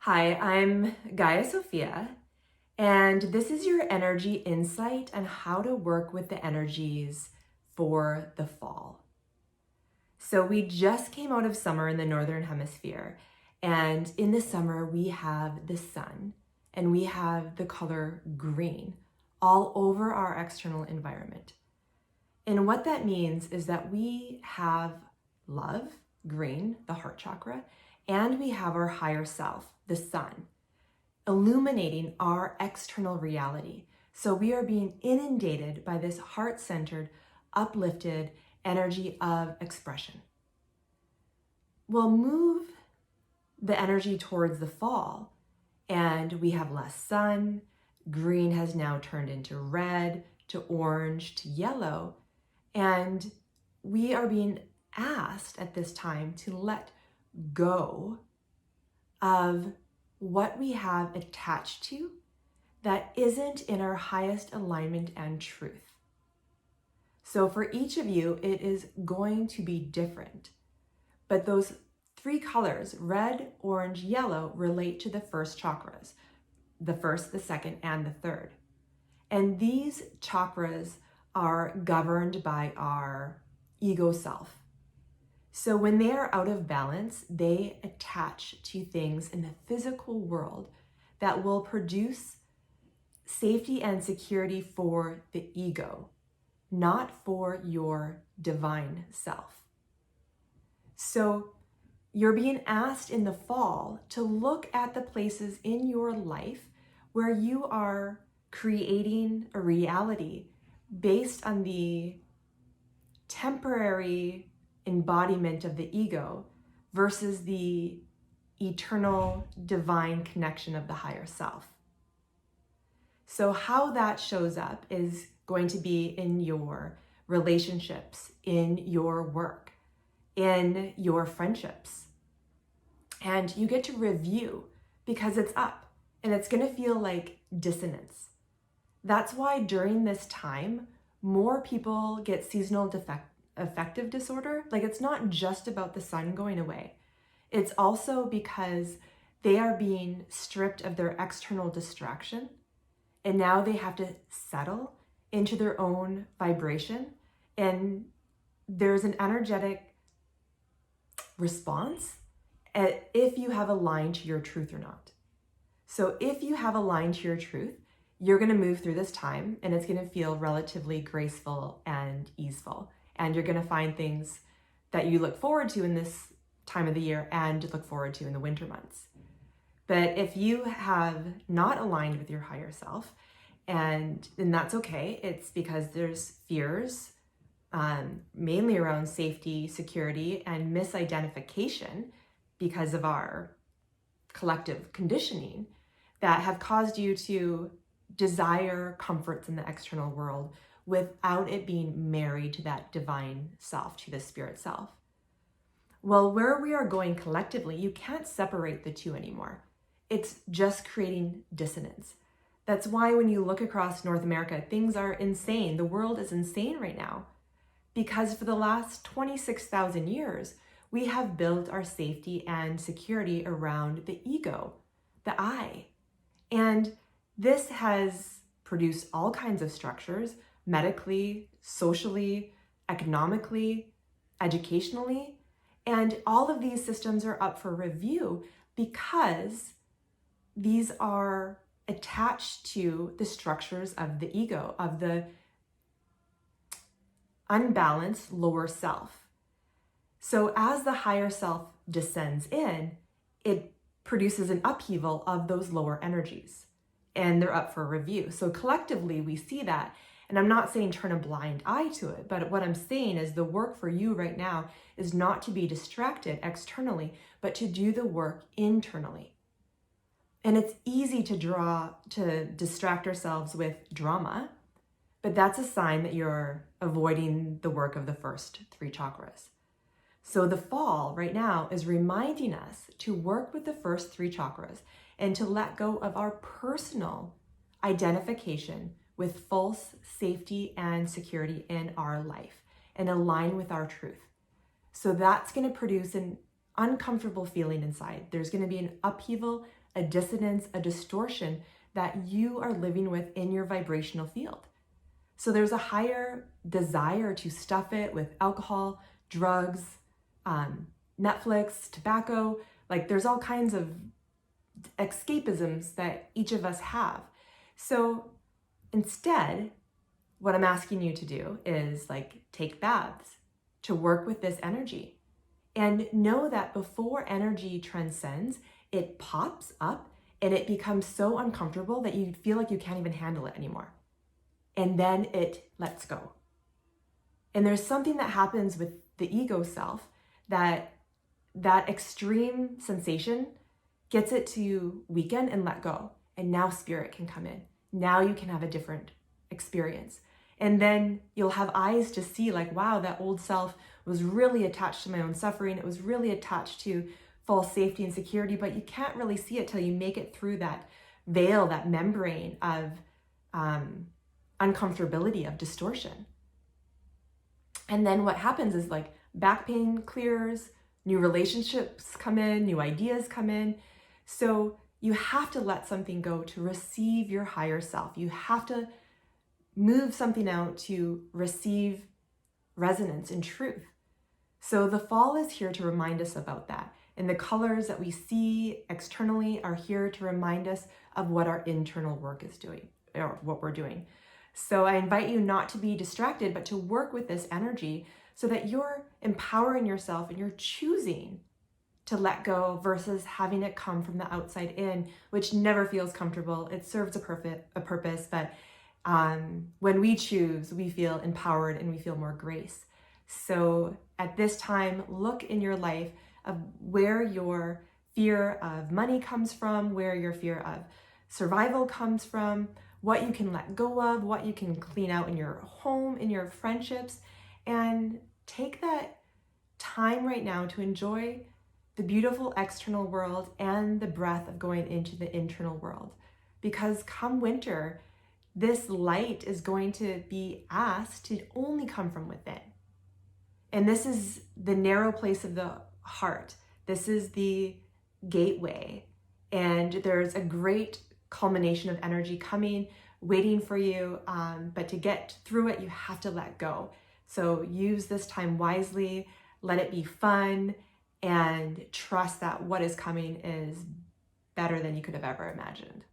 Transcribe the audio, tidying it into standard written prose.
Hi, I'm Gaia Sophia, and this is your energy insight on how to work with the energies for the fall. So we just came out of summer in the Northern Hemisphere, and in the summer we have the sun and we have the color green all over our external environment. And what that means is that we have love, green, the heart chakra, and we have our higher self, the sun, illuminating our external reality. So we are being inundated by this heart-centered, uplifted energy of expression. We'll move the energy towards the fall, and we have less sun. Green has now turned into red, to orange, to yellow, and we are being asked at this time to let go of what we have attached to that isn't in our highest alignment and truth. So for each of you, it is going to be different. But those three colors, red, orange, yellow, relate to the first chakras, the first, the second, and the third. And these chakras are governed by our ego self. So when they are out of balance, they attach to things in the physical world that will produce safety and security for the ego, not for your divine self. So you're being asked in the fall to look at the places in your life where you are creating a reality based on the temporary embodiment of the ego versus the eternal divine connection of the higher self. So how that shows up is going to be in your relationships, in your work, in your friendships. And you get to review because it's up and it's going to feel like dissonance. That's why during this time, more people get seasonal affective disorder. Like, it's not just about the sun going away. It's also because they are being stripped of their external distraction, and now they have to settle into their own vibration. And there's an energetic response if you have aligned to your truth or not. So if you have aligned to your truth, you're going to move through this time and it's going to feel relatively graceful and easeful. And you're going to find things that you look forward to in this time of the year and look forward to in the winter months. But if you have not aligned with your higher self, and that's okay, it's because there's fears, mainly around safety, security, and misidentification because of our collective conditioning that have caused you to desire comforts in the external world without it being married to that divine self, to the spirit self. Well, where we are going collectively, you can't separate the two anymore. It's just creating dissonance. That's why when you look across North America, things are insane. The world is insane right now because for the last 26,000 years, we have built our safety and security around the ego, the I. And this has produced all kinds of structures, medically, socially, economically, educationally, and all of these systems are up for review because these are attached to the structures of the ego, of the unbalanced lower self. So as the higher self descends in, it produces an upheaval of those lower energies and they're up for review. So collectively we see that, and I'm not saying turn a blind eye to it, but what I'm saying is the work for you right now is not to be distracted externally, but to do the work internally. And it's easy to distract ourselves with drama, but that's a sign that you're avoiding the work of the first three chakras. So the fall right now is reminding us to work with the first three chakras and to let go of our personal identification with false safety and security in our life and align with our truth. So that's going to produce an uncomfortable feeling inside. There's going to be an upheaval. a dissonance, a distortion that you are living with in your vibrational field. So there's a higher desire to stuff it with alcohol, drugs, Netflix, tobacco. Like there's all kinds of escapisms that each of us have. So instead, what I'm asking you to do is like take baths to work with this energy. And know that before energy transcends, it pops up and it becomes so uncomfortable that you feel like you can't even handle it anymore. And then it lets go. And there's something that happens with the ego self that extreme sensation gets it to weaken and let go. And now spirit can come in. Now you can have a different experience. And then you'll have eyes to see like, wow, that old self was really attached to my own suffering. It was really attached to false safety and security, but you can't really see it till you make it through that veil, that membrane of uncomfortability, of distortion. And then what happens is like back pain clears, new relationships come in, new ideas come in. So you have to let something go to receive your higher self. You have to move something out to receive resonance and truth. So the fall is here to remind us about that. And the colors that we see externally are here to remind us of what our internal work is doing, or what we're doing. So I invite you not to be distracted, but to work with this energy so that you're empowering yourself and you're choosing to let go versus having it come from the outside in, which never feels comfortable. It serves a purpose, but when we choose, we feel empowered and we feel more grace. So at this time, look in your life of where your fear of money comes from, where your fear of survival comes from, what you can let go of, what you can clean out in your home, in your friendships, and take that time right now to enjoy the beautiful external world and the breath of going into the internal world. Because come winter, this light is going to be asked to only come from within. And this is the narrow place of the heart. This is the gateway. And there's a great culmination of energy coming, waiting for you. But to get through it, you have to let go. So use this time wisely, let it be fun, and trust that what is coming is better than you could have ever imagined.